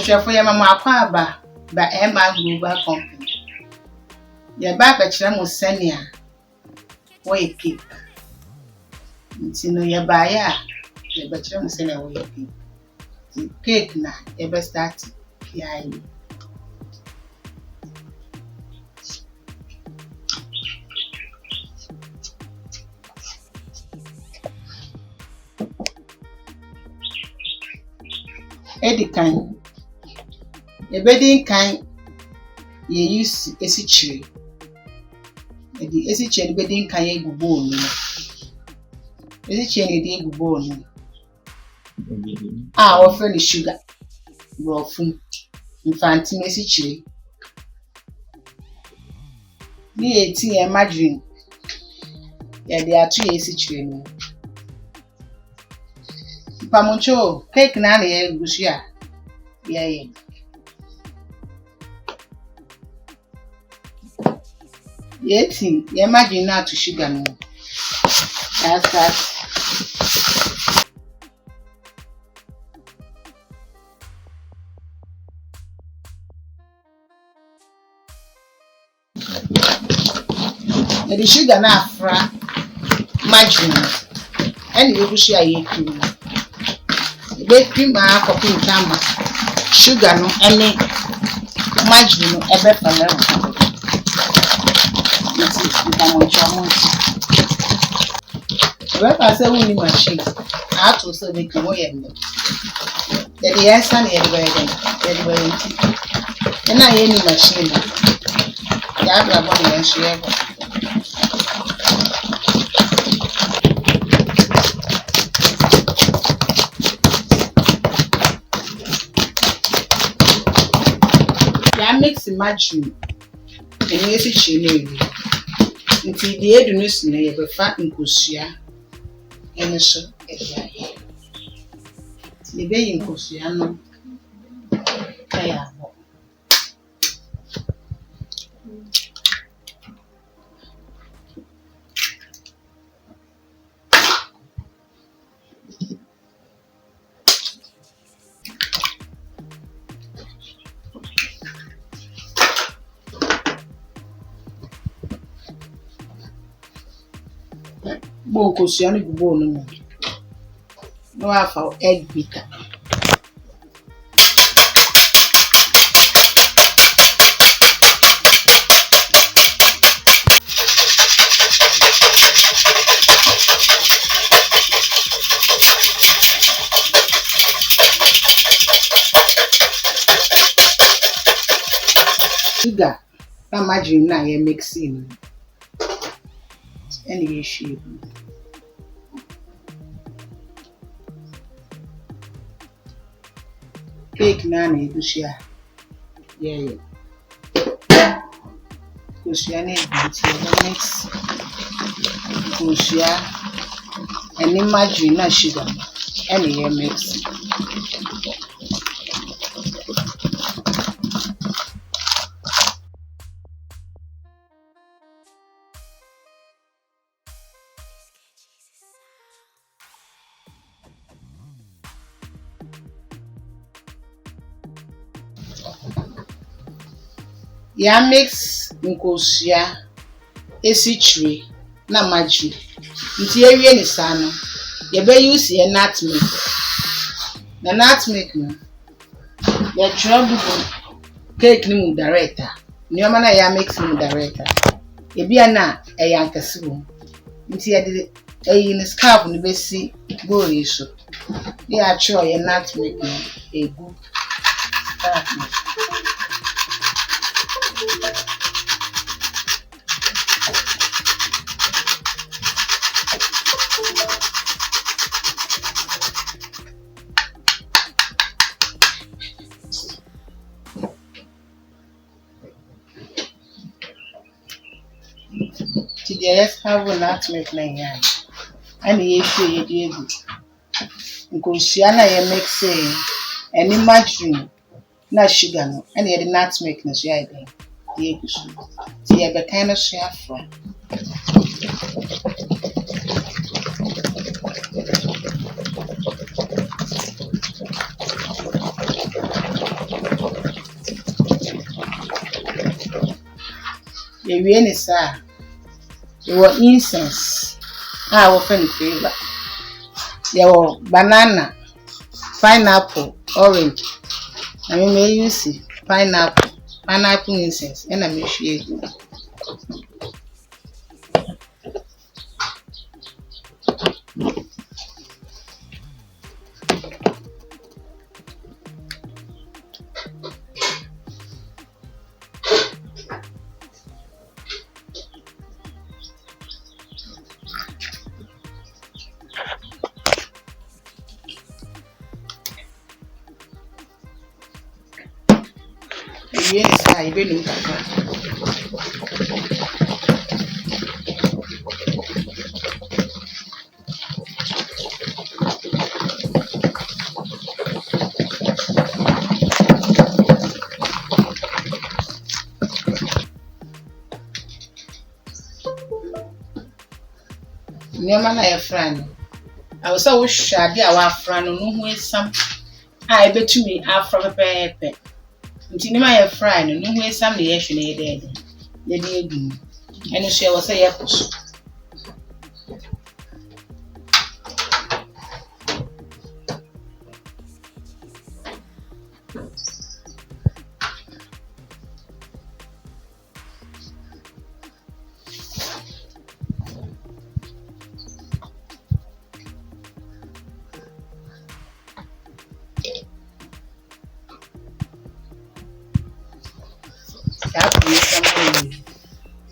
share for your mama by Emma Global Company. Your back was senior. Way cake. It's in your buyer. Your bachelor was senior way cake. The cake now, ever started. Yeah. Eddie kind. A bedding kind ye use esichiri. The esichiri bedding kind ye bone. Esichiri de bone. Offer the sugar. Raw food. Infantine esichiri. Ni tea margarine. Yeah, there are 2 esichiri. Pamucho, cake na le gusia. Yeah. Yeti, imagine now to sugar no. That's that. The sugar na fra margarine. And you gusia yeti. Baking my coffee camera, sugar no any margarine no ever for level. It's if I say we need machine, I have to say we can wait. The yes and the way, and I any machine. The other one and share. Mix margarine and yes, it's chilly. Until the edunus never fat and cusia and so the bay in Cosiano. Boko siani bone no half our egg beater. Sugar, margarine na ye mixing. Any issue. Cake nani gusia. Yeah. Gusia ne mix. Gusia any margarine na sugar. Any mix. Ya mix nkosia esichiri na margarine. Nti ewie ni saa no ye be use ye nutmeg. Na nutmeg no ye trouble cake ni mu director. Ni o ma na ya mix ni director. E bia na e ya nkase wo. Nti ye de eyi ni scarf ni be si bowl yi so. Ya tro ye nutmeg no egu. Yes, have a nutmeg na yan. And ye say ye do. Nkosiana ye mix any margarine na sugar no. And ye the nutmeg na so ye dey. Ye go so. Ti ye be kind of share from. Yɛwie ne saa. Yɛwɔ incense. Wo friend flavor. Yɛwɔ banana, pineapple, orange. Na me may use pineapple incense. And I may share. Yes, I really nneɛma na yɛfra no awo sɛ wohwɛ ade a wafra no no ho esam a ebetumi afra pɛpɛɛpɛ nti nneɛma yɛfra no no ho esam na yɛhwɛ na yɛde egu mu ɛno so yɛwɔ sɛ yɛkɔ so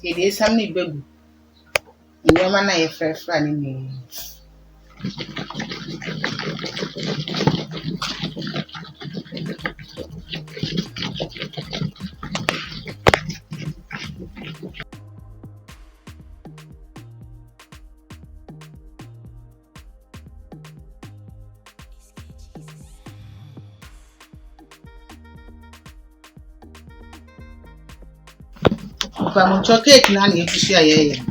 yɛde esam ne begu nneɛma na yɛfrɛfra ne nyinaa Pamucho cake na na efusu ayeye.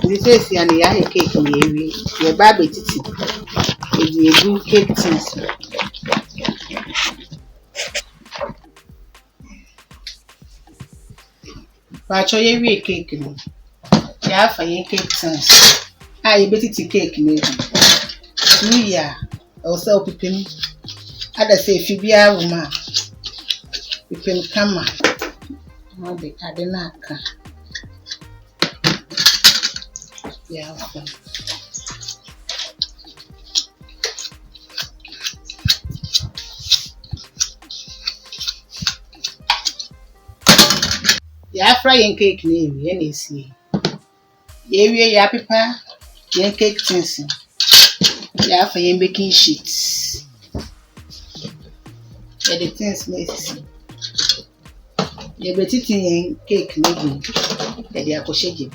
Ni sesi ya na ya cake na ewi. Ye ba betiti. E di egu cake tins. Pa cho ye wi cake no. Ya fa ye cake tins. Ye betiti cake na ewi. New year o se opipim. Ada se fi bia wo ma. Pipim kama. The Adenaka. Yeah. Yeah, frying cake name, any see. Yeah, pepper, yeah, cake tinsing. Yeah, for your baking sheets. Yeah, the tins messy. Yeah, but it's in cake making. Yeah, they are shaking.